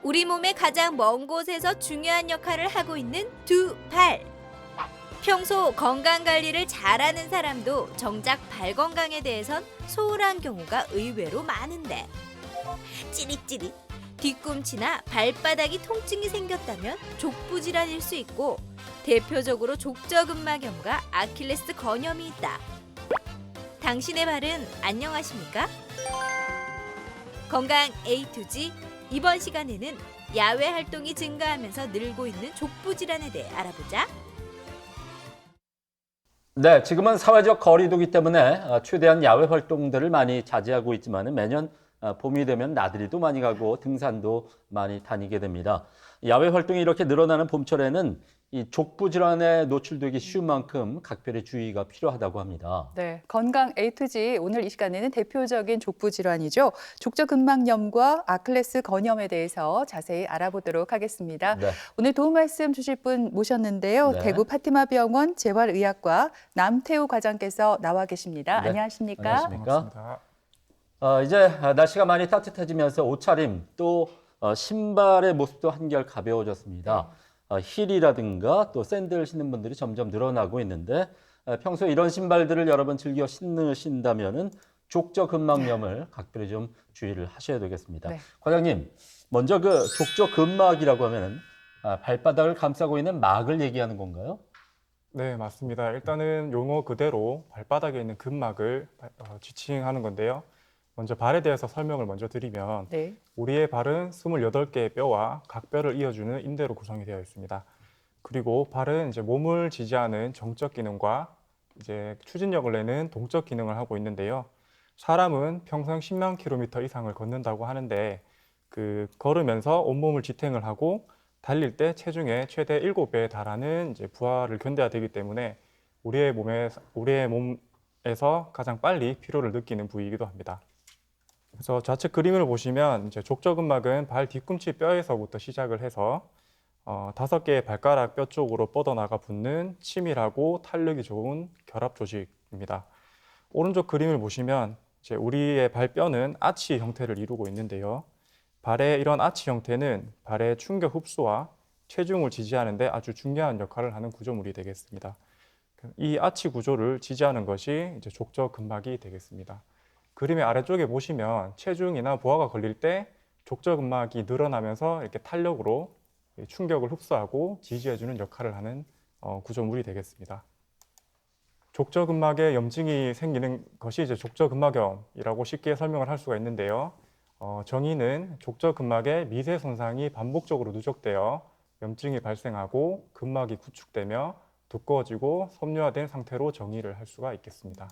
우리 몸의 가장 먼 곳에서 중요한 역할을 하고 있는 두 팔. 평소 건강 관리를 잘하는 사람도 정작 발 건강에 대해선 소홀한 경우가 의외로 많은데, 찌릿찌릿 뒤꿈치나 발바닥이 통증이 생겼다면 족부 질환일 수 있고, 대표적으로 족저근막염과 아킬레스 건염이 있다. 당신의 발은 안녕하십니까? 건강 A to G, 이번 시간에는 야외 활동이 증가하면서 늘고 있는 족부 질환에 대해 알아보자. 네, 지금은 사회적 거리두기 때문에 최대한 야외 활동들을 많이 자제하고 있지만 매년 봄이 되면 나들이도 많이 가고 등산도 많이 다니게 됩니다. 야외 활동이 이렇게 늘어나는 봄철에는 이 족부 질환에 노출되기 쉬운 만큼 각별의 주의가 필요하다고 합니다. 네, 건강 A to G, 오늘 이 시간에는 대표적인 족부 질환이죠. 족저근막염과 아킬레스 건염에 대해서 자세히 알아보도록 하겠습니다. 네. 오늘 도움 말씀 주실 분 모셨는데요. 네. 대구 파티마병원 재활의학과 남태우 과장께서 나와 계십니다. 네. 안녕하십니까? 안녕하십니까? 이제 날씨가 많이 따뜻해지면서 옷차림 또 신발의 모습도 한결 가벼워졌습니다. 힐이라든가 또 샌들 신는 분들이 점점 늘어나고 있는데, 평소에 이런 신발들을 여러 번 즐겨 신으신다면은 족저근막염을 각별히 좀 주의를 하셔야 되겠습니다. 네. 과장님, 먼저 그 족저근막이라고 하면은 발바닥을 감싸고 있는 막을 얘기하는 건가요? 네, 맞습니다. 일단은 용어 그대로 발바닥에 있는 근막을 지칭하는 건데요. 먼저 발에 대해서 설명을 먼저 드리면 네. 우리의 발은 28개의 뼈와 각 뼈를 이어주는 인대로 구성이 되어 있습니다. 그리고 발은 이제 몸을 지지하는 정적 기능과 이제 추진력을 내는 동적 기능을 하고 있는데요. 사람은 평생 10만 킬로미터 이상을 걷는다고 하는데, 걸으면서 온몸을 지탱을 하고 달릴 때 체중의 최대 7배에 달하는 이제 부하를 견뎌야 되기 때문에 우리의 몸에서 가장 빨리 피로를 느끼는 부위이기도 합니다. 그래서 좌측 그림을 보시면 이제 족저근막은 발 뒤꿈치 뼈에서부터 시작을 해서 5개의 발가락 뼈 쪽으로 뻗어나가 붙는 치밀하고 탄력이 좋은 결합 조직입니다. 오른쪽 그림을 보시면 이제 우리의 발뼈는 아치 형태를 이루고 있는데요. 발의 이런 아치 형태는 발의 충격 흡수와 체중을 지지하는 데 아주 중요한 역할을 하는 구조물이 되겠습니다. 이 아치 구조를 지지하는 것이 이제 족저근막이 되겠습니다. 그림의 아래쪽에 보시면 체중이나 부하가 걸릴 때 족저근막이 늘어나면서 이렇게 탄력으로 충격을 흡수하고 지지해주는 역할을 하는 구조물이 되겠습니다. 족저근막에 염증이 생기는 것이 이제 족저근막염이라고 쉽게 설명을 할 수가 있는데요. 정의는 족저근막의 미세 손상이 반복적으로 누적되어 염증이 발생하고 근막이 구축되며 두꺼워지고 섬유화된 상태로 정의를 할 수가 있겠습니다.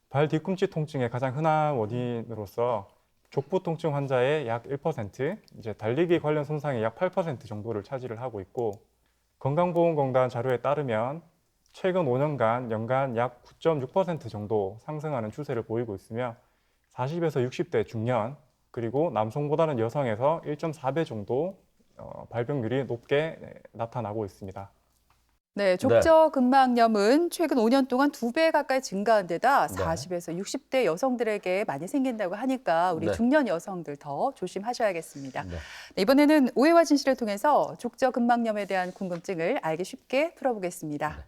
발 뒤꿈치 통증의 가장 흔한 원인으로서 족부 통증 환자의 약 1%, 이제 달리기 관련 손상의 약 8% 정도를 차지를 하고 있고, 건강보험공단 자료에 따르면 최근 5년간 연간 약 9.6% 정도 상승하는 추세를 보이고 있으며 40에서 60대 중년, 그리고 남성보다는 여성에서 1.4배 정도 발병률이 높게 나타나고 있습니다. 네, 족저근막염은 최근 5년 동안 2배 가까이 증가한 데다 40에서 60대 여성들에게 많이 생긴다고 하니까 우리 중년 여성들 더 조심하셔야겠습니다. 네, 이번에는 오해와 진실을 통해서 족저근막염에 대한 궁금증을 알기 쉽게 풀어보겠습니다.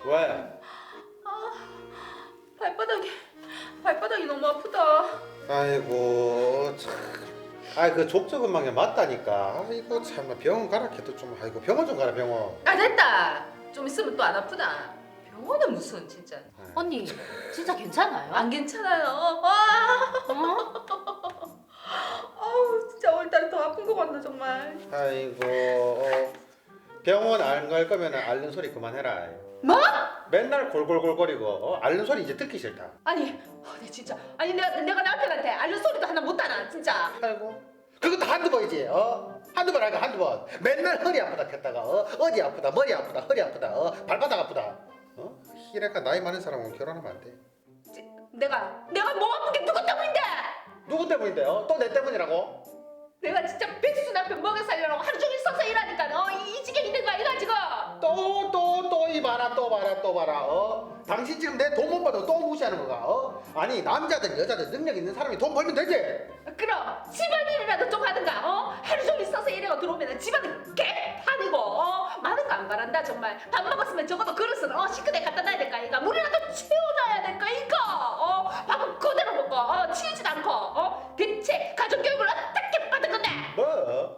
왜? 발바닥이 너무 아프다. 아이고 참. 그 족저근막염 맞다니까. 아이고 참 병원 가라 해도 좀. 아이고 병원 좀 가라 병원. 아 됐다. 좀 있으면 또 안 아프다. 병원은 무슨 진짜. 언니 진짜 괜찮아요? 안 괜찮아요. 아우 진짜 오늘따라 더 아픈 거 같나 정말. 아이고 병원 안 갈 거면 앓는 소리 그만해라. 뭐? 맨날 골골골거리고 앓는 소리 이제 듣기 싫다. 아니, 내 진짜. 아니 내가 남편한테 알는 소리도 하나 못 하나 진짜. 아이고 그것도 한두 번이지. 한두 번 할까 한두 번. 맨날 허리 아프다 했다가 어디 아프다 머리 아프다 허리 아프다 발바닥 아프다. 이래가 나이 많은 사람은 결혼하면 안 돼. 내가 몸 아픈 게 누구 때문인데? 누구 때문인데요? 또 내 때문이라고? 내가 진짜 백수 남편 먹여 살려고 하루 종일 서서 일하니까 이 지경이 된 거야 이거 지금. 또 이 봐라 또 봐라 또 봐라. 당신 지금 내 돈 못 받아 또 무시하는 거가. 아니 남자든 여자든 능력 있는 사람이 돈 벌면 되지. 그럼 집안일이라도 좀 하든가. 하루 종일 써서 이래가 들어오면 집안은 개판이고 많은 거 안 바란다 정말. 밥 먹었으면 적어도 그릇은 싱크대에 갖다 놔야 될까 이거. 물이라도 채워놔야 될까 이거. 밥은 그대로 먹고 치우지도 않고 대체 가정교육을 어떻게 받은 건데? 뭐?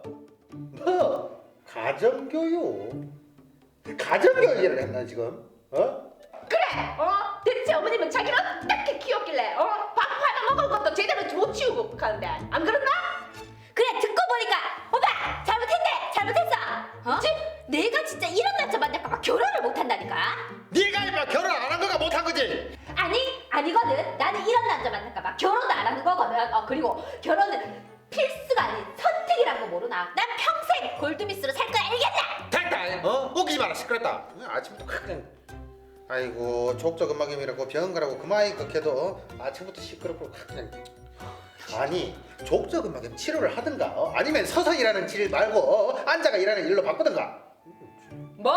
가정교육이라 했나 지금? 그래 대체 어머님은 자기를 어떻게 키웠길래 밥 하나 먹을 것도 제대로 못 치우고 가는데 안 그랬나? 그래 듣고 보니까 오빠 잘못했어. 지금 내가 진짜 이런 남자 만날까봐 결혼을 못한다니까. 네가 임마 결혼 안 한 거가 못한 거지. 아니거든. 나는 이런 남자 만날까봐 결혼도 안 하는 거거든. 그리고 결혼은 필수가 아닌 선택이란 거 모르나? 난 평생 골드미스로 살 거야 알겠나? 됐다. 웃기지 마라 시끄럽다. 아침부터 그냥. 아이고 족저근막염이라고 병원 가라고 그만이 극해도 아침부터 시끄럽고 그냥. 아니 족저근막염 치료를 하든가 아니면 서서 일하는 질 말고 앉아가 일하는 일로 바꾸든가. 뭐?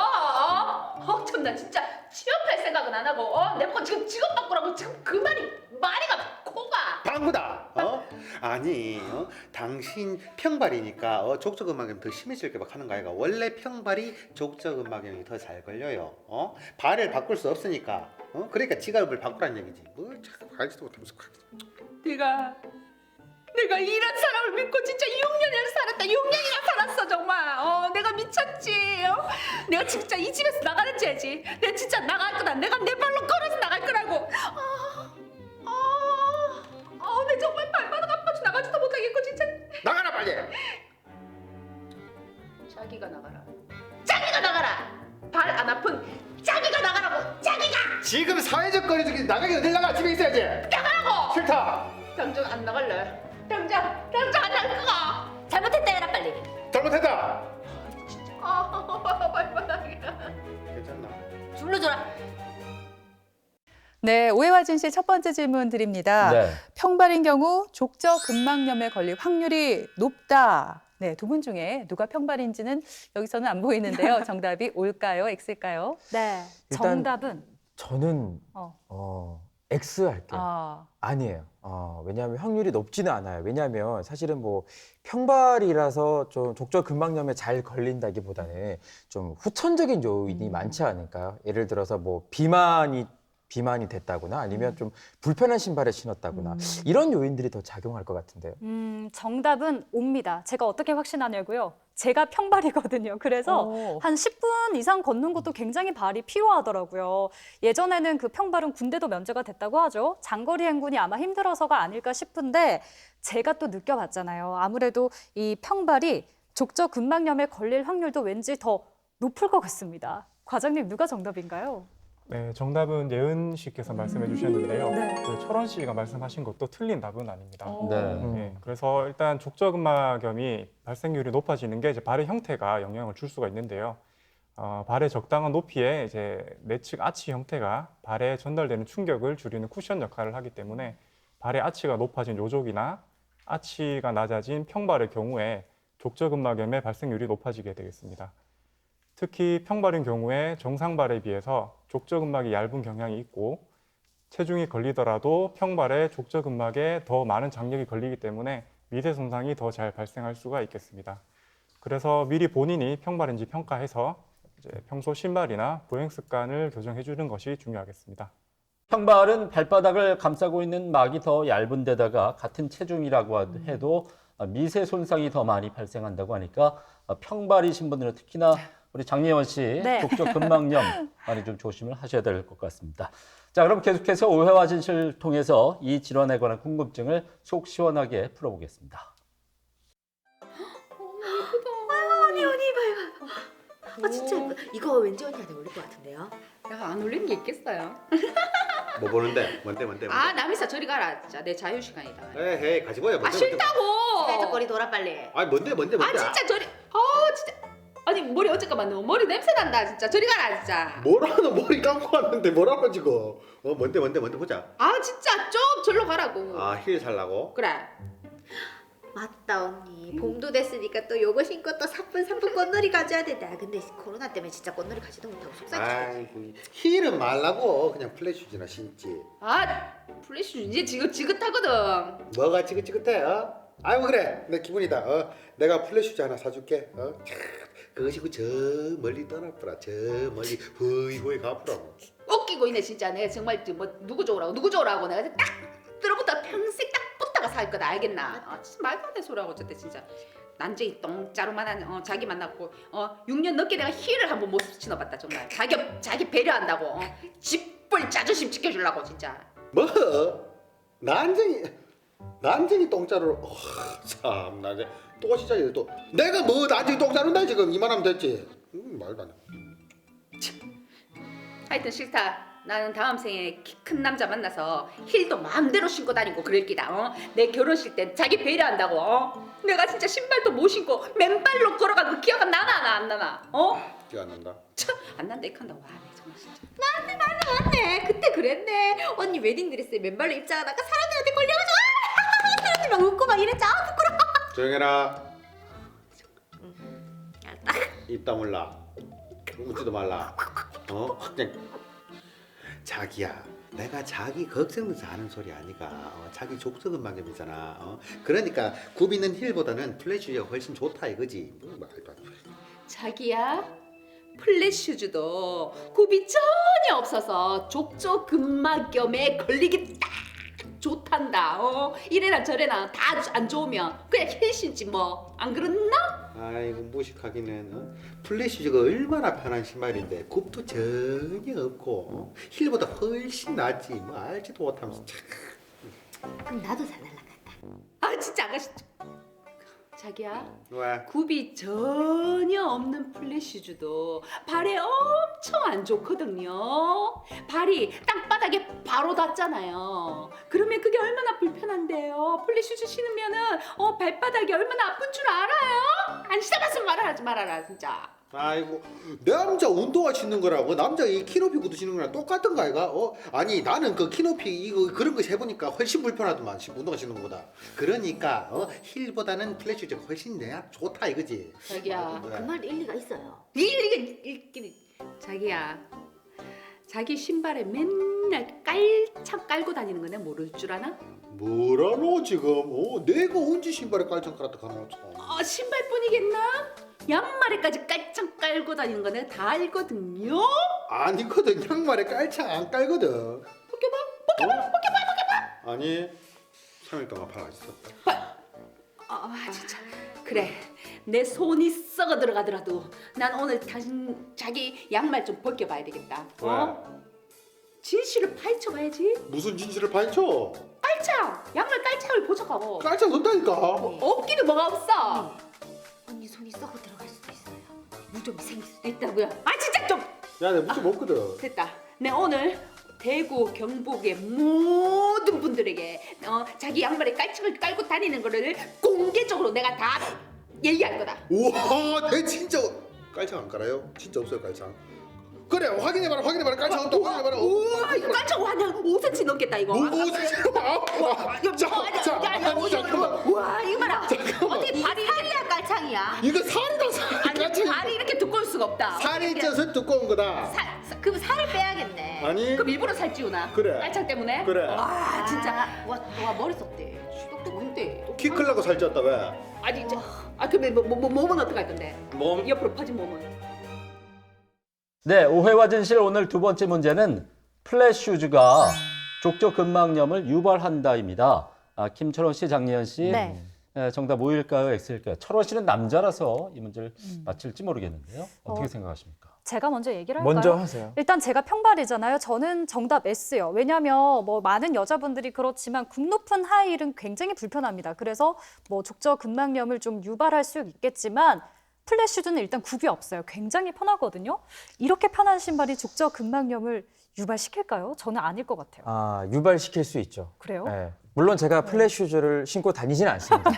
나 진짜 취업할 생각은 안 하고 내 보고 지금 직업 바꾸라고 지금 그 말이가 코가 방구다. 아니 당신 평발이니까 족저근막염 더 심해질게 막 하는 거 아이가. 원래 평발이 족저근막염이 더 잘 걸려요. 발을 바꿀 수 없으니까. 그러니까 지갑을 바꾸라는 얘기지. 뭘 자꾸 알지도 못하면서. 내가 이런 사람을 믿고 진짜 6년을 살았다. 6년이나 살았어 정말. 내가 미쳤지. 내가 진짜 이 집에서 나가는지 알지. 내가 진짜 나갈 거다. 내가 내 발로 걸어서 나갈 거라고. 내 정말 발바닥 아파서 나가지도 못하겠고 진짜. 나가라 빨리. 자기가 나가라. 발 안 아픈 자기가 나가라고. 자기가 지금 사회적 거리 중에 나가기 어딜 나가. 집에 있어야지. 나가라고. 싫다. 당장 안 나갈래. 당장 안 나갈 거가. 잘못했다 해라 빨리. 잘못했다. 발바닥이야. 괜찮나? 불러줘라. 네, 오해와 진실 첫 번째 질문 드립니다. 네. 평발인 경우 족저근막염에 걸릴 확률이 높다. 네, 두 분 중에 누가 평발인지는 여기서는 안 보이는데요. 정답이 올까요? X일까요? 네. 일단 정답은 저는 X 할게요. 아, 아니에요. 왜냐하면 확률이 높지는 않아요. 왜냐하면 사실은 뭐 평발이라서 좀 족저근막염에 잘 걸린다기보다는 좀 후천적인 요인이 많지 않을까요? 예를 들어서 뭐 비만이 됐다거나 아니면 좀 불편한 신발을 신었다거나 이런 요인들이 더 작용할 것 같은데요. 정답은 옵니다. 제가 어떻게 확신하냐고요? 제가 평발이거든요. 그래서 한 10분 이상 걷는 것도 굉장히 발이 피로하더라고요. 예전에는 그 평발은 군대도 면제가 됐다고 하죠. 장거리 행군이 아마 힘들어서가 아닐까 싶은데 제가 또 느껴봤잖아요. 아무래도 이 평발이 족저근막염에 걸릴 확률도 왠지 더 높을 것 같습니다. 과장님 누가 정답인가요? 네, 정답은 예은 씨께서 말씀해 주셨는데요. 네. 그 철원 씨가 말씀하신 것도 틀린 답은 아닙니다. 네. 네, 그래서 일단 족저근막염이 발생률이 높아지는 게 이제 발의 형태가 영향을 줄 수가 있는데요. 발의 적당한 높이에 이제 내측 아치 형태가 발에 전달되는 충격을 줄이는 쿠션 역할을 하기 때문에 발의 아치가 높아진 요족이나 아치가 낮아진 평발의 경우에 족저근막염의 발생률이 높아지게 되겠습니다. 특히 평발인 경우에 정상발에 비해서 족저근막이 얇은 경향이 있고 체중이 걸리더라도 평발에 족저근막에 더 많은 장력이 걸리기 때문에 미세 손상이 더 잘 발생할 수가 있겠습니다. 그래서 미리 본인이 평발인지 평가해서 이제 평소 신발이나 보행 습관을 교정해 주는 것이 중요하겠습니다. 평발은 발바닥을 감싸고 있는 막이 더 얇은 데다가 같은 체중이라고 해도 미세 손상이 더 많이 발생한다고 하니까 평발이신 분들은 특히나 우리 장예원 씨 네. 족저근막염 많이 좀 조심을 하셔야 될 것 같습니다. 자, 그럼 계속해서 오해와 진실을 통해서 이 질환에 관한 궁금증을 속 시원하게 풀어보겠습니다. 언니 봐요. 진짜 예쁘다. 이거 왠지 언니한테 어울릴 것 같은데요? 야, 안 어울리는 게 있겠어요? 뭐 보는데? 뭔데? 남이사 저리 가라. 진짜 내 자유 시간이다. 에헤이 가지고 와요. 싫다고. 사회적 거리 돌아 빨리. 아니 뭔데? 진짜 저리. 진짜. 아니 머리 어쨌건 너 머리 냄새 난다 진짜. 저리 가라 진짜. 뭐라노 머리 감고 왔는데 뭐라고 지금? 뭔데 보자. 진짜 좀 절로 가라고. 힐 살라고? 그래. 맞다 언니. 봄도 됐으니까 또 요거 신고 또 사뿐사뿐 꽃놀이 가져야 된다. 근데 코로나 때문에 진짜 꽃놀이 가지도 못하고 속상해. 아이고 힐은 말라고 그냥 플랫슈즈나 신지. 아 플래시 이제 지긋지긋하거든. 뭐가 지긋지긋해? 아이고 그래 내 기분이다. 내가 플랫슈즈 하나 사줄게. 그거 신고 저 멀리 떠나보라. 저 멀리 후이 가보라고. 웃기고 있네 진짜. 내가 정말 뭐 누구 좋으라고 내가 딱 들어부터 평생 딱 붙다가 살 거다 알겠나? 진짜 말도 안 되는 소리하고 저때 진짜 난쟁이 똥자루만한 자기 만났고 6년 넘게 내가 힐을 한번 못 신어봤다 정말. 자기 배려한다고 집불 자존심 지켜주려고 진짜. 뭐? 난쟁이 똥자루로 참나 이제 또 시작이야 또. 내가 뭐 난쟁이 똥자루인데 지금 이만하면 됐지. 말도 안 돼. 하여튼 싫다. 나는 다음 생에 키 큰 남자 만나서 힐도 마음대로 신고 다니고 그럴 기다. 내 결혼식 때 자기 배려한다고. 내가 진짜 신발도 못 신고 맨발로 걸어간 그 기억 나나 안 나나? 기억 안 난다. 참, 안 난다 이칸다. 와, 내 정말 진짜. 맞네. 그때 그랬네. 언니 웨딩드레스에 맨발로 입장하다가 사람들한테 걸려가지고 사람들 막 웃고 막 이랬지. 부끄러워. 조용해라. 알았다. 입 다물라. 웃지도 말라. 그냥 자기야. 내가 자기 걱정돼서 하는 소리 아니가. 자기 족저근막염이잖아. 그러니까 굽이는 힐보다는 플랫슈즈가 훨씬 좋다 이거지. 뭐 말도 안 돼. 자기야, 플랫슈즈도 굽이 전혀 없어서 족저근막염에 걸리기 딱 좋단다. 이래나 저래나 다 안 좋으면 그냥 힐 신지 뭐. 안 그렇나? 아이고 무식하기는. 플랫슈즈가 얼마나 편한 신발인데 굽도 전혀 없고 힐보다 훨씬 낫지. 뭐 알지도 못하면서 참. 그럼 나도 사달라 갔다. 아 진짜 아가씨. 자기야, 왜? 굽이 전혀 없는 플랫슈즈도 발에 엄청 안 좋거든요. 발이 땅바닥에 바로 닿잖아요. 그러면 그게 얼마나 불편한데요. 플랫슈즈 신으면은 발바닥이 얼마나 아픈 줄 알아요? 안 신어봤으면 말하지 말아라 진짜. 아이고 남자 운동화 신는 거라고 남자 이 키높이 구두 신는 거랑 똑같은 거 아이가? 아니 나는 그 키높이 이거 그런 거 해보니까 훨씬 불편하더만 운동화 신는 거보다. 그러니까 힐보다는 플랫슈즈가 훨씬 내야 좋다 이거지. 자기야, 그 말도 일리가 있어요. 일끼리 자기야, 자기 신발에 맨날 깔창 깔고 다니는 거 내가 모를 줄 아나? 뭐라노 지금? 내가 언제 신발에 깔창 깔았다 가나? 신발뿐이겠나? 양말에까지 깔창 깔고 다니는 거 내가 다 알거든요. 아니거든. 양말에 깔창 안 깔거든. 벗겨봐. 아니 3일 동안 발 안 씻었다. 진짜 그래. 내 손이 썩어 들어가더라도 난 오늘 자기 양말 좀 벗겨봐야 되겠다. 진실을 파헤쳐봐야지. 무슨 진실을 파헤쳐? 깔창! 양말 깔창을 보자고. 깔창 없다니까. 없기는 뭐가 없어. 언니 손이 썩어 들어갈 수도 있어요. 무좀이 생길 수도 있다고요? 진짜 좀. 야, 내가 무슨 먹거든. 됐다. 내 오늘 대구 경북의 모든 분들에게 자기 양말에 깔창을 깔고 다니는 거를 공개적으로 내가 다 얘기할 거다. 우와, 내 진짜 깔창 안 깔아요? 진짜 없어요 깔창. 그래 확인해봐라 깔창 없다. 확인해봐라. 우와 이거 깔창 한 5cm 넘겠다 이거. 뭐 5cm? 잠깐만. 우와 이거 봐라. 어떻게 발이 살이야 깔창이야? 이거 살이다 살. 깔창이. 발이 이렇게 두꺼울 수가 없다. 살이 쪄서 두꺼운 거다. 그럼 살을 빼야겠네. 아니. 그럼 일부러 살 찌우나? 그래. 깔창 때문에? 그래. 진짜. 와 머리 썼대. 똑똑한데. 키 클라고 살쪘다 왜? 아니 이제 그러면 몸은 어떻게 할 건데? 몸? 옆으로 퍼진 몸은? 네, 오해와 진실 오늘 두 번째 문제는 플랫슈즈가 족저근막염을 유발한다입니다. 김철원 씨, 장예은 씨, 네. 정답 O일까요, X일까요? 철원 씨는 남자라서 이 문제를 맞힐지 모르겠는데요. 어떻게 생각하십니까? 제가 먼저 얘기를 할까요? 먼저 하세요. 일단 제가 평발이잖아요. 저는 정답 S요. 왜냐하면 뭐 많은 여자분들이 그렇지만 굽 높은 하이힐은 굉장히 불편합니다. 그래서 뭐 족저근막염을 좀 유발할 수 있겠지만 플랫슈즈는 일단 굽이 없어요. 굉장히 편하거든요. 이렇게 편한 신발이 족저근막염을 유발시킬까요? 저는 아닐 것 같아요. 유발시킬 수 있죠. 그래요? 네. 물론 제가 플랫슈즈를 신고 다니지는 않습니다.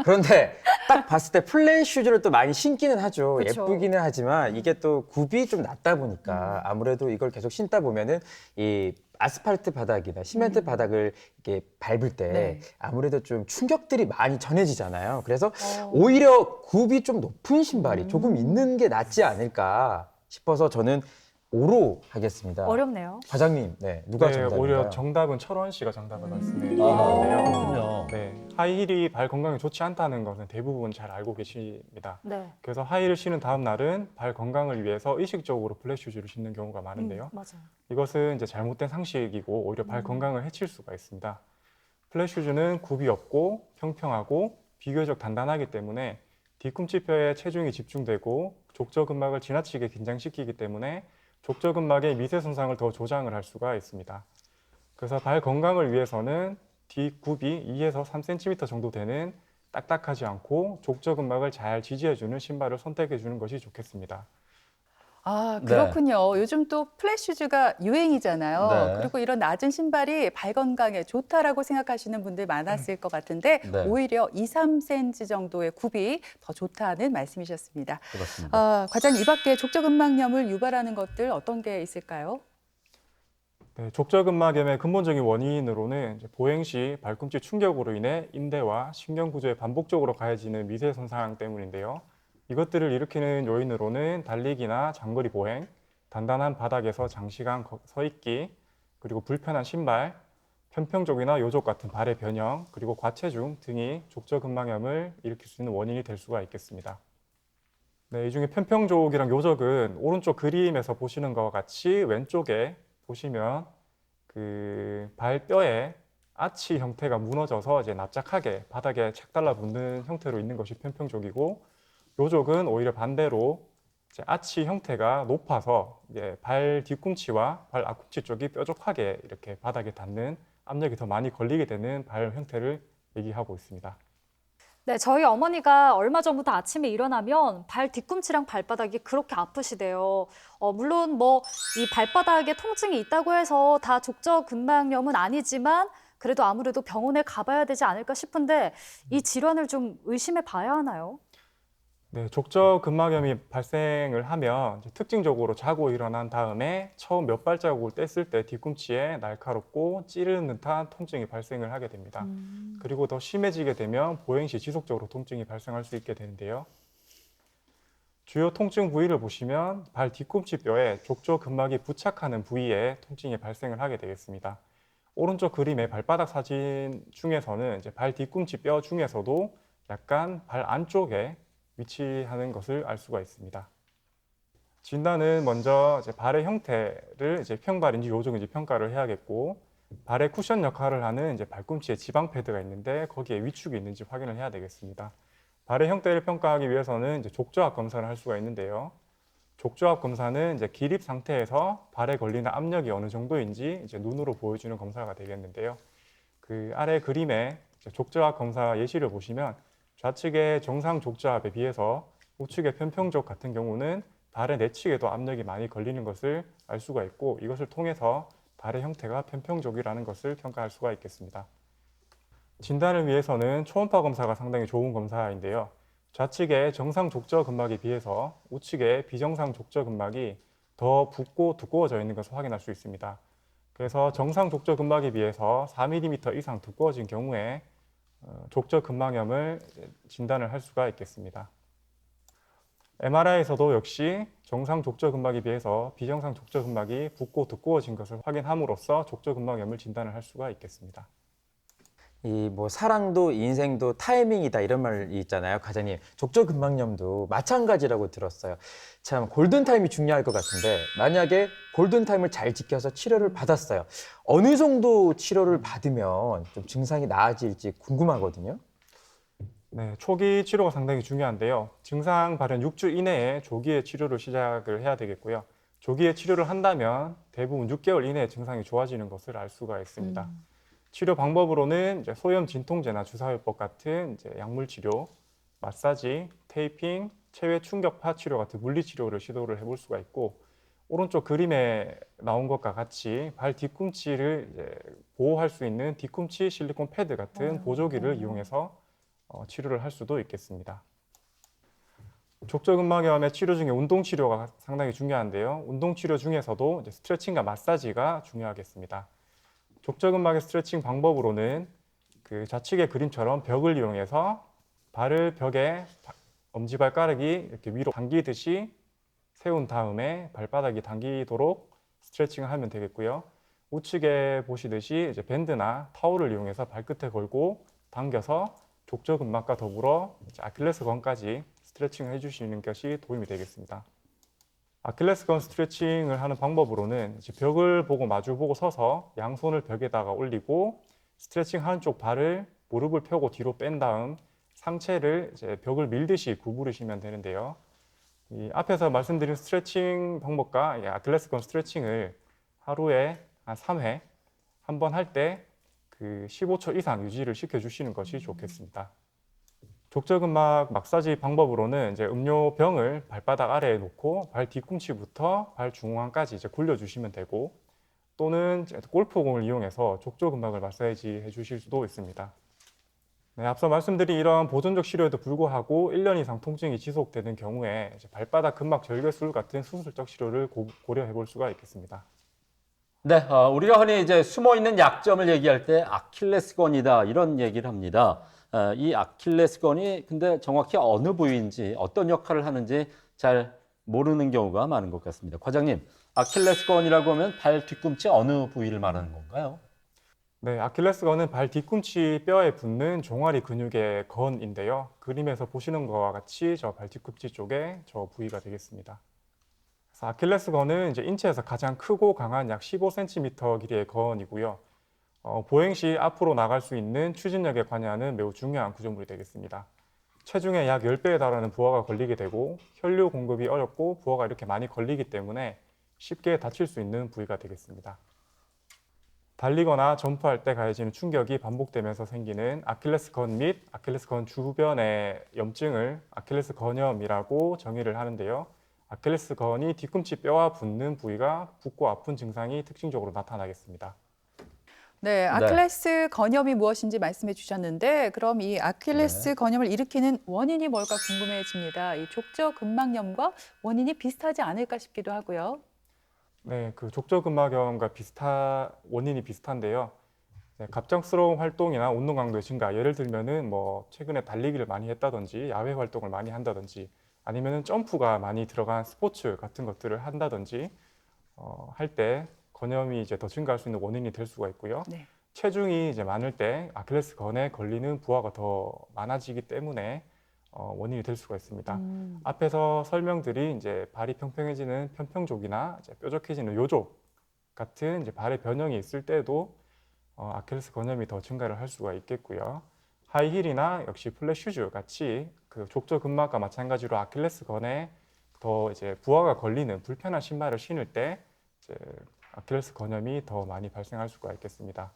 그런데 딱 봤을 때 플랫슈즈를 또 많이 신기는 하죠. 그쵸. 예쁘기는 하지만 이게 또 굽이 좀 낮다 보니까 아무래도 이걸 계속 신다 보면은 이 아스팔트 바닥이나 시멘트 바닥을 이렇게 밟을 때 네. 아무래도 좀 충격들이 많이 전해지잖아요. 그래서 오히려 굽이 좀 높은 신발이 조금 있는 게 낫지 않을까 싶어서 저는 5로 하겠습니다. 어렵네요. 과장님, 네, 누가 네, 정답인가요? 오히려 정답은 철원 씨가 정답을 말씀해 아, 주셨는데요. 그렇군요. 네, 하이힐이 발 건강에 좋지 않다는 것은 대부분 잘 알고 계십니다. 네. 그래서 하이힐을 신은 다음 날은 발 건강을 위해서 의식적으로 플랫 슈즈를 신는 경우가 많은데요. 맞아요. 이것은 이제 잘못된 상식이고 오히려 발 건강을 해칠 수가 있습니다. 플랫 슈즈는 굽이 없고 평평하고 비교적 단단하기 때문에 뒤꿈치뼈에 체중이 집중되고 족저근막을 지나치게 긴장시키기 때문에 족저근막의 미세 손상을 더 조장을 할 수가 있습니다. 그래서 발 건강을 위해서는 뒷굽이 2에서 3cm 정도 되는 딱딱하지 않고 족저근막을 잘 지지해주는 신발을 선택해주는 것이 좋겠습니다. 아, 네. 그렇군요. 요즘 또 플랫 슈즈가 유행이잖아요. 네. 그리고 이런 낮은 신발이 발 건강에 좋다라고 생각하시는 분들 많았을 것 같은데 네. 오히려 2, 3cm 정도의 굽이 더 좋다는 말씀이셨습니다. 그렇습니다. 과장님, 이 밖에 족저근막염을 유발하는 것들 어떤 게 있을까요? 네, 족저근막염의 근본적인 원인으로는 이제 보행 시 발꿈치 충격으로 인해 인대와 신경 구조에 반복적으로 가해지는 미세 손상 때문인데요. 이것들을 일으키는 요인으로는 달리기나 장거리 보행, 단단한 바닥에서 장시간 서 있기, 그리고 불편한 신발, 편평족이나 요족 같은 발의 변형, 그리고 과체중 등이 족저근막염을 일으킬 수 있는 원인이 될 수가 있겠습니다. 네, 이 중에 편평족이랑 요족은 오른쪽 그림에서 보시는 것과 같이 왼쪽에 보시면 그 발뼈에 아치 형태가 무너져서 이제 납작하게 바닥에 착 달라붙는 형태로 있는 것이 편평족이고, 요족은 오히려 반대로 이제 아치 형태가 높아서 이제 발 뒤꿈치와 발 앞꿈치 쪽이 뾰족하게 이렇게 바닥에 닿는 압력이 더 많이 걸리게 되는 발 형태를 얘기하고 있습니다. 네, 저희 어머니가 얼마 전부터 아침에 일어나면 발 뒤꿈치랑 발바닥이 그렇게 아프시대요. 물론 뭐 이 발바닥에 통증이 있다고 해서 다 족저근막염은 아니지만 그래도 아무래도 병원에 가봐야 되지 않을까 싶은데 이 질환을 좀 의심해 봐야 하나요? 네, 족저근막염이 발생을 하면 이제 특징적으로 자고 일어난 다음에 처음 몇 발자국을 뗐을 때 뒤꿈치에 날카롭고 찌르는 듯한 통증이 발생을 하게 됩니다. 그리고 더 심해지게 되면 보행 시 지속적으로 통증이 발생할 수 있게 되는데요. 주요 통증 부위를 보시면 발 뒤꿈치 뼈에 족저근막이 부착하는 부위에 통증이 발생을 하게 되겠습니다. 오른쪽 그림의 발바닥 사진 중에서는 이제 발 뒤꿈치 뼈 중에서도 약간 발 안쪽에 위치하는 것을 알 수가 있습니다. 진단은 먼저 이제 발의 형태를 이제 평발인지 요족인지 평가를 해야겠고, 발의 쿠션 역할을 하는 이제 발꿈치에 지방 패드가 있는데 거기에 위축이 있는지 확인을 해야 되겠습니다. 발의 형태를 평가하기 위해서는 이제 족저압 검사를 할 수가 있는데요. 족저압 검사는 이제 기립 상태에서 발에 걸리는 압력이 어느 정도인지 이제 눈으로 보여주는 검사가 되겠는데요. 그 아래 그림에 족저압 검사 예시를 보시면 좌측의 정상 족저압에 비해서 우측의 편평족 같은 경우는 발의 내측에도 압력이 많이 걸리는 것을 알 수가 있고, 이것을 통해서 발의 형태가 편평족이라는 것을 평가할 수가 있겠습니다. 진단을 위해서는 초음파 검사가 상당히 좋은 검사인데요. 좌측의 정상 족저근막에 비해서 우측의 비정상 족저근막이 더 붓고 두꺼워져 있는 것을 확인할 수 있습니다. 그래서 정상 족저근막에 비해서 4mm 이상 두꺼워진 경우에 족저근막염을 진단을 할 수가 있겠습니다. MRI에서도 역시 정상 족저근막에 비해서 비정상 족저근막이 붓고 두꺼워진 것을 확인함으로써 족저근막염을 진단을 할 수가 있겠습니다. 이 뭐 사랑도 인생도 타이밍이다 이런 말이 있잖아요, 과장님. 족저근막염도 마찬가지라고 들었어요. 참 골든타임이 중요할 것 같은데 만약에 골든타임을 잘 지켜서 치료를 받았어요. 어느 정도 치료를 받으면 좀 증상이 나아질지 궁금하거든요. 네, 초기 치료가 상당히 중요한데요. 증상 발현 6주 이내에 조기에 치료를 시작을 해야 되겠고요. 조기에 치료를 한다면 대부분 6개월 이내에 증상이 좋아지는 것을 알 수가 있습니다. 치료 방법으로는 이제 소염 진통제나 주사요법 같은 이제 약물 치료, 마사지, 테이핑, 체외 충격파 치료 같은 물리 치료를 시도를 해볼 수가 있고, 오른쪽 그림에 나온 것과 같이 발 뒤꿈치를 이제 보호할 수 있는 뒤꿈치 실리콘 패드 같은 보조기를 이용해서 치료를 할 수도 있겠습니다. 족저근막염의 치료 중에 운동 치료가 상당히 중요한데요. 운동 치료 중에서도 이제 스트레칭과 마사지가 중요하겠습니다. 족저근막의 스트레칭 방법으로는 그 좌측의 그림처럼 벽을 이용해서 발을 벽에 엄지발가락이 이렇게 위로 당기듯이 세운 다음에 발바닥이 당기도록 스트레칭을 하면 되겠고요. 우측에 보시듯이 이제 밴드나 타올을 이용해서 발끝에 걸고 당겨서 족저근막과 더불어 이제 아킬레스건까지 스트레칭을 해주시는 것이 도움이 되겠습니다. 아킬레스건 스트레칭을 하는 방법으로는 이제 벽을 보고 마주보고 서서 양손을 벽에다가 올리고 스트레칭 하는 쪽 발을 무릎을 펴고 뒤로 뺀 다음 상체를 이제 벽을 밀듯이 구부리시면 되는데요. 이 앞에서 말씀드린 스트레칭 방법과 이 아킬레스건 스트레칭을 하루에 한 3회 한 번 할 때 그 15초 이상 유지를 시켜주시는 것이 좋겠습니다. 족저근막 마사지 방법으로는 이제 음료병을 발바닥 아래에 놓고 발 뒤꿈치부터 발 중앙까지 이제 굴려주시면 되고, 또는 골프공을 이용해서 족저근막을 마사지 해주실 수도 있습니다. 네, 앞서 말씀드린 이런 보존적 치료에도 불구하고 1년 이상 통증이 지속되는 경우에 이제 발바닥 근막 절개술 같은 수술적 치료를 고려해 볼 수가 있겠습니다. 네, 우리가 흔히 이제 숨어 있는 약점을 얘기할 때 아킬레스건이다 이런 얘기를 합니다. 이 아킬레스건이 근데 정확히 어느 부위인지 어떤 역할을 하는지 잘 모르는 경우가 많은 것 같습니다. 과장님, 아킬레스건이라고 하면 발 뒤꿈치 어느 부위를 말하는 건가요? 네, 아킬레스건은 발 뒤꿈치 뼈에 붙는 종아리 근육의 건인데요. 그림에서 보시는 것과 같이 저 발 뒤꿈치 쪽에 저 부위가 되겠습니다. 그래서 아킬레스건은 이제 인체에서 가장 크고 강한 약 15cm 길이의 건이고요. 보행 시 앞으로 나갈 수 있는 추진력에 관여하는 매우 중요한 구조물이 되겠습니다. 체중의 약 10배에 달하는 부하가 걸리게 되고 혈류 공급이 어렵고 부하가 이렇게 많이 걸리기 때문에 쉽게 다칠 수 있는 부위가 되겠습니다. 달리거나 점프할 때 가해지는 충격이 반복되면서 생기는 아킬레스건 및 아킬레스건 주변의 염증을 아킬레스건염이라고 정의를 하는데요. 아킬레스건이 뒤꿈치 뼈와 붙는 부위가 붓고 아픈 증상이 특징적으로 나타나겠습니다. 네, 아킬레스 건염이 무엇인지 말씀해 주셨는데 그럼 이 아킬레스 건염을 일으키는 원인이 뭘까 궁금해집니다. 이 족저근막염과 원인이 비슷하지 않을까 싶기도 하고요. 네, 그 족저근막염과 원인이 비슷한데요. 네, 갑작스러운 활동이나 운동 강도의 증가, 예를 들면은 뭐 최근에 달리기를 많이 했다든지 야외 활동을 많이 한다든지 아니면은 점프가 많이 들어간 스포츠 같은 것들을 한다든지 할 때 건염이 이제 더 증가할 수 있는 원인이 될 수가 있고요. 네. 체중이 이제 많을 때 아킬레스건에 걸리는 부하가 더 많아지기 때문에 원인이 될 수가 있습니다. 앞에서 설명드린 이제 발이 평평해지는 편평족이나 이제 뾰족해지는 요족 같은 이제 발의 변형이 있을 때도 아킬레스 건염이 더 증가를 할 수가 있겠고요. 하이힐이나 역시 플랫 슈즈 같이 그 족저근막과 마찬가지로 아킬레스건에 더 이제 부하가 걸리는 불편한 신발을 신을 때 이제 아킬레스 건염이 더 많이 발생할 수가 있겠습니다.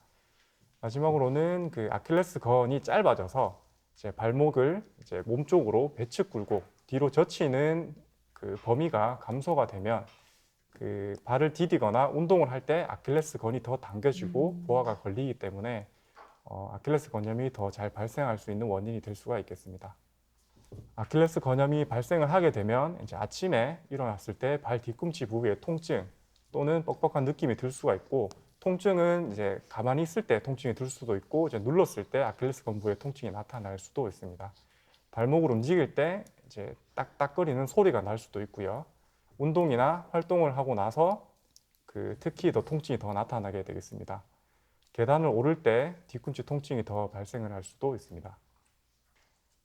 마지막으로는 그 아킬레스건이 짧아져서 이제 발목을 이제 몸쪽으로 배측 굴고 뒤로 젖히는 그 범위가 감소가 되면 그 발을 디디거나 운동을 할 때 아킬레스건이 더 당겨지고 부하가 걸리기 때문에 아킬레스 건염이 더 잘 발생할 수 있는 원인이 될 수가 있겠습니다. 아킬레스 건염이 발생을 하게 되면 이제 아침에 일어났을 때 발 뒤꿈치 부위에 통증 또는 뻑뻑한 느낌이 들 수가 있고, 통증은 이제 가만히 있을 때 통증이 들 수도 있고 이제 눌렀을 때 아킬레스건 부위에 통증이 나타날 수도 있습니다. 발목을 움직일 때 이제 딱딱거리는 소리가 날 수도 있고요. 운동이나 활동을 하고 나서 특히 더 통증이 더 나타나게 되겠습니다. 계단을 오를 때 뒤꿈치 통증이 더 발생을 할 수도 있습니다.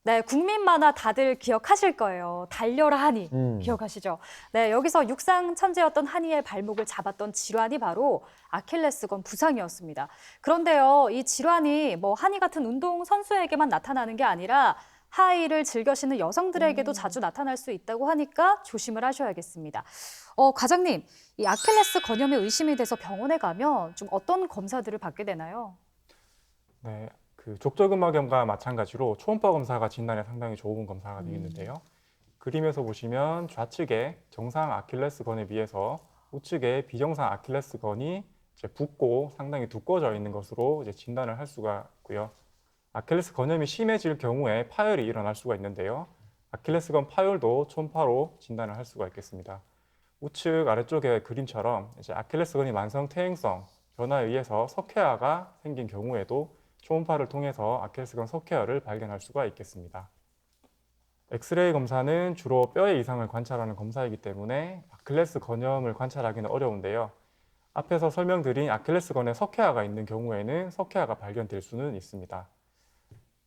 네, 국민 만화 다들 기억하실 거예요. 달려라 하니 기억하시죠? 네, 여기서 육상 천재였던 하니의 발목을 잡았던 질환이 바로 아킬레스건 부상이었습니다. 그런데요, 이 질환이 뭐 하니 같은 운동 선수에게만 나타나는 게 아니라 하이힐을 즐겨시는 여성들에게도 자주 나타날 수 있다고 하니까 조심을 하셔야겠습니다. 과장님, 이 아킬레스 건염에 의심이 돼서 병원에 가면 좀 어떤 검사들을 받게 되나요? 네, 그 족저근막염과 마찬가지로 초음파 검사가 진단에 상당히 좋은 검사가 되겠는데요. 그림에서 보시면 좌측에 정상 아킬레스건에 비해서 우측에 비정상 아킬레스건이 이제 붓고 상당히 두꺼워져 있는 것으로 이제 진단을 할 수가 있고요. 아킬레스 건염이 심해질 경우에 파열이 일어날 수가 있는데요. 아킬레스건 파열도 초음파로 진단을 할 수가 있겠습니다. 우측 아래쪽의 그림처럼 이제 아킬레스건이 만성 퇴행성 변화에 의해서 석회화가 생긴 경우에도 초음파를 통해서 아킬레스건 석회화를 발견할 수가 있겠습니다. 엑스레이 검사는 주로 뼈의 이상을 관찰하는 검사이기 때문에 아킬레스 건염을 관찰하기는 어려운데요. 앞에서 설명드린 아킬레스건에 석회화가 있는 경우에는 석회화가 발견될 수는 있습니다.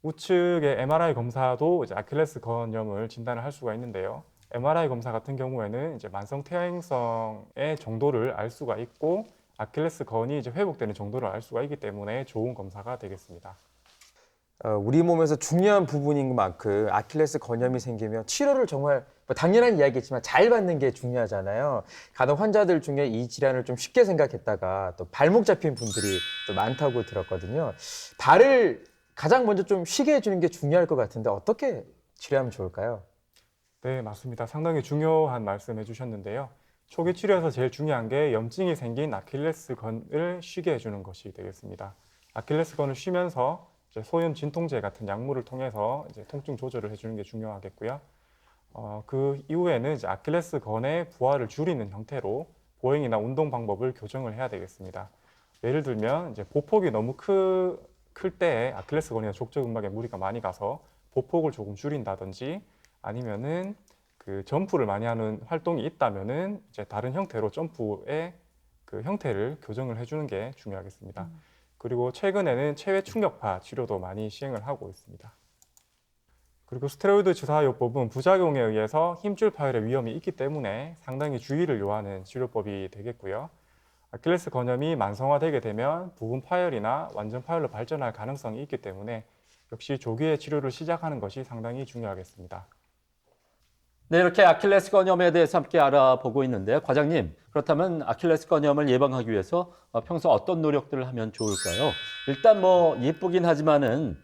우측의 MRI 검사도 이제 아킬레스 건염을 진단을 할 수가 있는데요. MRI 검사 같은 경우에는 이제 만성 퇴행성의 정도를 알 수가 있고 아킬레스 건이 이제 회복되는 정도를 알 수가 있기 때문에 좋은 검사가 되겠습니다. 우리 몸에서 중요한 부분인 만큼 아킬레스 건염이 생기면 치료를 정말 당연한 이야기지만 잘 받는 게 중요하잖아요. 간혹 환자들 중에 이 질환을 좀 쉽게 생각했다가 또 발목 잡힌 분들이 또 많다고 들었거든요. 발을 가장 먼저 좀 쉬게 해주는 게 중요할 것 같은데 어떻게 치료하면 좋을까요? 네, 맞습니다. 상당히 중요한 말씀 해주셨는데요. 초기 치료에서 제일 중요한 게 염증이 생긴 아킬레스건을 쉬게 해주는 것이 되겠습니다. 아킬레스건을 쉬면서 이제 소염 진통제 같은 약물을 통해서 이제 통증 조절을 해주는 게 중요하겠고요. 그 이후에는 이제 아킬레스건의 부하를 줄이는 형태로 보행이나 운동 방법을 교정을 해야 되겠습니다. 예를 들면 이제 보폭이 너무 클 때 아킬레스건이나 족저근막에 무리가 많이 가서 보폭을 조금 줄인다든지 아니면은 그 점프를 많이 하는 활동이 있다면은 이제 다른 형태로 점프의 그 형태를 교정을 해주는 게 중요하겠습니다. 그리고 최근에는 체외 충격파 치료도 많이 시행을 하고 있습니다. 그리고 스테로이드 주사요법은 부작용에 의해서 힘줄 파열의 위험이 있기 때문에 상당히 주의를 요하는 치료법이 되겠고요. 아킬레스 건염이 만성화되게 되면 부분 파열이나 완전 파열로 발전할 가능성이 있기 때문에 역시 조기에 치료를 시작하는 것이 상당히 중요하겠습니다. 네, 이렇게 아킬레스 건염에 대해서 함께 알아보고 있는데요. 과장님, 그렇다면 아킬레스 건염을 예방하기 위해서 평소 어떤 노력들을 하면 좋을까요? 일단 뭐 예쁘긴 하지만은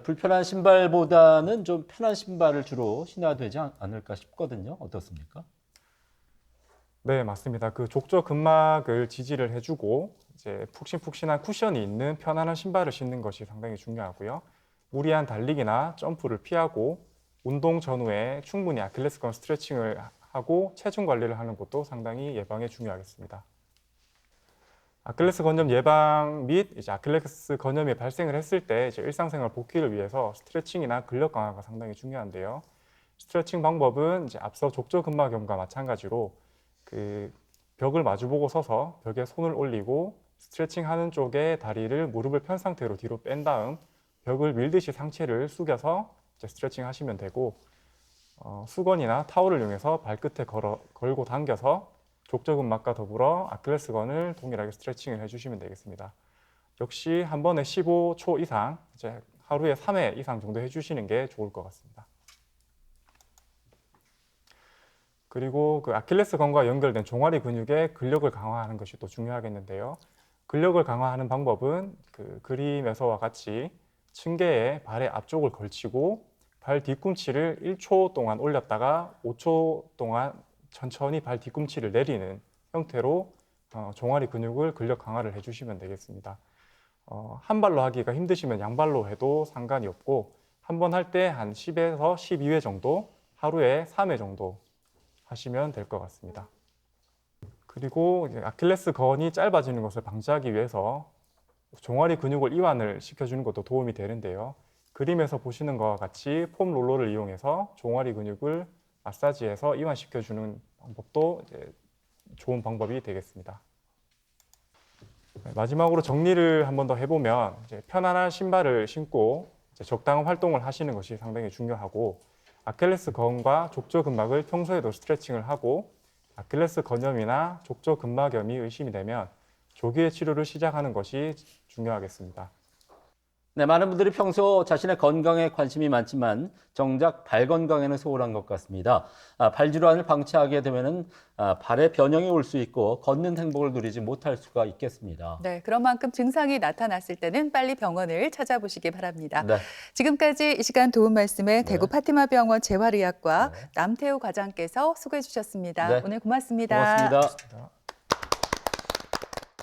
불편한 신발보다는 좀 편한 신발을 주로 신어야 되지 않을까 싶거든요. 어떻습니까? 네, 맞습니다. 그 족저 근막을 지지를 해주고 이제 푹신푹신한 쿠션이 있는 편안한 신발을 신는 것이 상당히 중요하고요. 무리한 달리기나 점프를 피하고 운동 전후에 충분히 아킬레스건 스트레칭을 하고 체중 관리를 하는 것도 상당히 예방에 중요하겠습니다. 아킬레스 건염 예방 및 이제 아킬레스 건염이 발생을 했을 때 이제 일상생활 복귀를 위해서 스트레칭이나 근력 강화가 상당히 중요한데요. 스트레칭 방법은 이제 앞서 족저근막염과 마찬가지로 그 벽을 마주보고 서서 벽에 손을 올리고 스트레칭하는 쪽에 다리를 무릎을 편 상태로 뒤로 뺀 다음 벽을 밀듯이 상체를 숙여서 이제 스트레칭 하시면 되고 수건이나 타올을 이용해서 발끝에 걸고 당겨서 족저근막과 더불어 아킬레스건을 동일하게 스트레칭을 해주시면 되겠습니다. 역시 한 번에 15초 이상, 이제 하루에 3회 이상 정도 해주시는 게 좋을 것 같습니다. 그리고 그 아킬레스건과 연결된 종아리 근육의 근력을 강화하는 것이 또 중요하겠는데요. 근력을 강화하는 방법은 그 그림에서와 같이 층계에 발의 앞쪽을 걸치고 발 뒤꿈치를 1초 동안 올렸다가 5초 동안 천천히 발 뒤꿈치를 내리는 형태로 종아리 근육을 근력 강화를 해주시면 되겠습니다. 한 발로 하기가 힘드시면 양발로 해도 상관이 없고 한 번 할 때 한 10에서 12회 정도 하루에 3회 정도 하시면 될 것 같습니다. 그리고 아킬레스건이 짧아지는 것을 방지하기 위해서 종아리 근육을 이완을 시켜주는 것도 도움이 되는데요. 그림에서 보시는 것과 같이 폼 롤러를 이용해서 종아리 근육을 마사지해서 이완시켜주는 방법도 이제 좋은 방법이 되겠습니다. 마지막으로 정리를 한 번 더 해보면 이제 편안한 신발을 신고 이제 적당한 활동을 하시는 것이 상당히 중요하고 아킬레스건과 족저근막을 평소에도 스트레칭을 하고 아킬레스 건염이나 족저근막염이 의심이 되면 조기에 치료를 시작하는 것이 중요하겠습니다. 네, 많은 분들이 평소 자신의 건강에 관심이 많지만 정작 발 건강에는 소홀한 것 같습니다. 발 질환을 방치하게 되면은 발에 변형이 올 수 있고 걷는 행복을 누리지 못할 수가 있겠습니다. 네, 그런 만큼 증상이 나타났을 때는 빨리 병원을 찾아보시기 바랍니다. 네. 지금까지 이 시간 도움 말씀에 대구 파티마병원 재활의학과 남태우 과장께서 수고해 주셨습니다. 네. 오늘 고맙습니다. 고맙습니다.